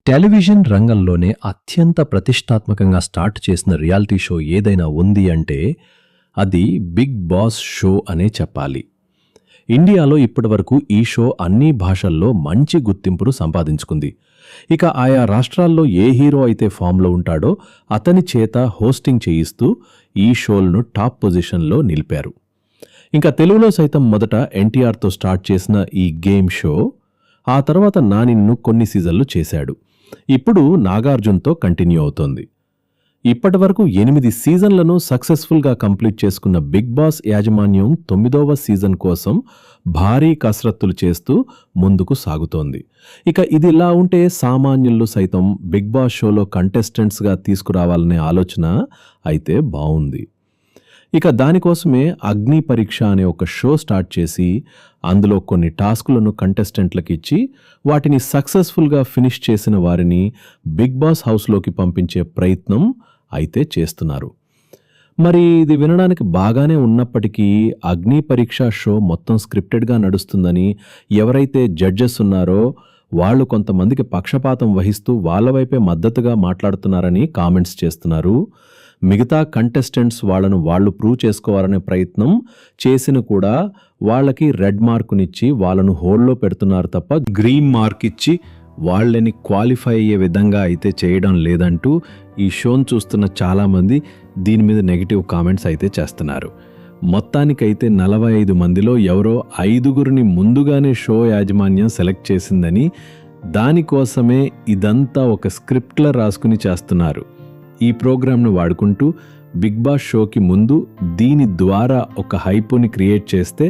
Television రంగంలోనే అత్యంత ప్రతిష్టాత్మకంగా స్టార్ట్ చేసిన రియాలిటీ షో ఏదైనా ఉంది అంటే అది బిగ్ బాస్ షో అనే చెప్పాలి. ఇండియాలో ఇప్పటివరకు ఈ షో అన్ని భాషల్లో మంచి గుర్తింపును సంపాదించుకుంది. ఇక ఆయా రాష్ట్రాల్లో ఏ హీరో అయితే ఫామ్లో ఉంటాడో అతని చేత హోస్టింగ్ చేయిస్తూ ఈ షోలను టాప్ పొజిషన్లో నిలిపారు. ఇంకా తెలుగులో సైతం మొదట ఎన్టీఆర్తో స్టార్ట్ చేసిన ఈ గేమ్ షో ఆ తర్వాత నానిన్ను కొన్ని సీజన్లు చేశాడు. ఇప్పుడు నాగార్జున్తో కంటిన్యూ అవుతోంది. ఇప్పటి వరకు 8 సీజన్లను సక్సెస్ఫుల్గా కంప్లీట్ చేసుకున్న బిగ్ బాస్ యాజమాన్యం 9వ సీజన్ కోసం భారీ కసరత్తులు చేస్తూ ముందుకు సాగుతోంది. ఇక ఇదిలా ఉంటే సామాన్యులు సైతం బిగ్ బాస్ షోలో కంటెస్టెంట్స్గా తీసుకురావాలనే ఆలోచన అయితే బావుంది. ఇక దానికోసమే అగ్ని పరీక్ష అనే ఒక షో స్టార్ట్ చేసి అందులో కొన్ని టాస్కులను కంటెస్టెంట్లకు ఇచ్చి వాటిని సక్సెస్ఫుల్గా ఫినిష్ చేసిన వారిని బిగ్ బాస్ హౌస్లోకి పంపించే ప్రయత్నం అయితే చేస్తున్నారు. మరి ఇది వినడానికి బాగానే ఉన్నప్పటికీ అగ్ని పరీక్ష షో మొత్తం స్క్రిప్టెడ్గా నడుస్తుందని ఎవరైతే జడ్జెస్ ఉన్నారో వాళ్ళు కొంతమందికి పక్షపాతం వహిస్తూ వాళ్ళ వైపే మద్దతుగా మాట్లాడుతున్నారని కామెంట్స్ చేస్తున్నారు. మిగతా కంటెస్టెంట్స్ వాళ్ళను వాళ్ళు ప్రూవ్ చేసుకోవాలనే ప్రయత్నం చేసిన కూడా వాళ్ళకి రెడ్ మార్కునిచ్చి వాళ్ళను హోల్డ్లో పెడుతున్నారు తప్ప గ్రీన్ మార్క్ ఇచ్చి వాళ్ళని క్వాలిఫై అయ్యే విధంగా అయితే చేయడం లేదంటూ ఈ షోను చూస్తున్న చాలామంది దీని మీద నెగిటివ్ కామెంట్స్ అయితే చేస్తున్నారు. మొత్తానికైతే 45 మందిలో ఎవరో 5గురిని ముందుగానే షో యాజమాన్యం సెలెక్ట్ చేసిందని దానికోసమే ఇదంతా ఒక స్క్రిప్ట్లో రాసుకుని చేస్తున్నారు. ఈ ప్రోగ్రామ్ను వాడుకుంటూ బిగ్ బాస్ షోకి ముందు దీని ద్వారా ఒక హైపుని క్రియేట్ చేస్తే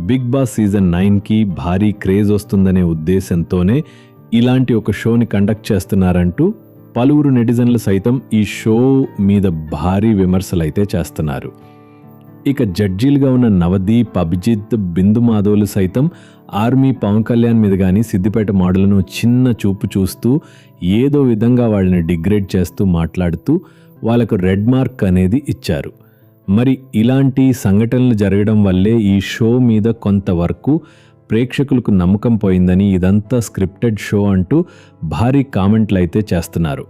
బిగ్ బాస్ సీజన్ 9కి భారీ క్రేజ్ వస్తుందనే ఉద్దేశంతోనే ఇలాంటి ఒక షోని కండక్ట్ చేస్తున్నారంటూ పలువురు నెటిజన్లు సైతం ఈ షో మీద భారీ విమర్శలు అయితే చేస్తున్నారు. ఇక జడ్జీలుగా ఉన్న నవదీప్, అభిజిత్, బిందు మాధవులు సైతం ఆర్మీ పవన్ కళ్యాణ్ మీద కానీ సిద్దిపేట మోడల్ను చిన్న చూపు చూస్తూ ఏదో విధంగా వాళ్ళని డిగ్రేడ్ చేస్తూ మాట్లాడుతూ వాళ్ళకు రెడ్ మార్క్ అనేది ఇచ్చారు. మరి ఇలాంటి సంఘటనలు జరగడం వల్లే ఈ షో మీద కొంతవరకు ప్రేక్షకులకు నమ్మకం పోయిందని ఇదంతా స్క్రిప్టెడ్ షో అంటూ భారీ కామెంట్లు అయితే చేస్తున్నారు.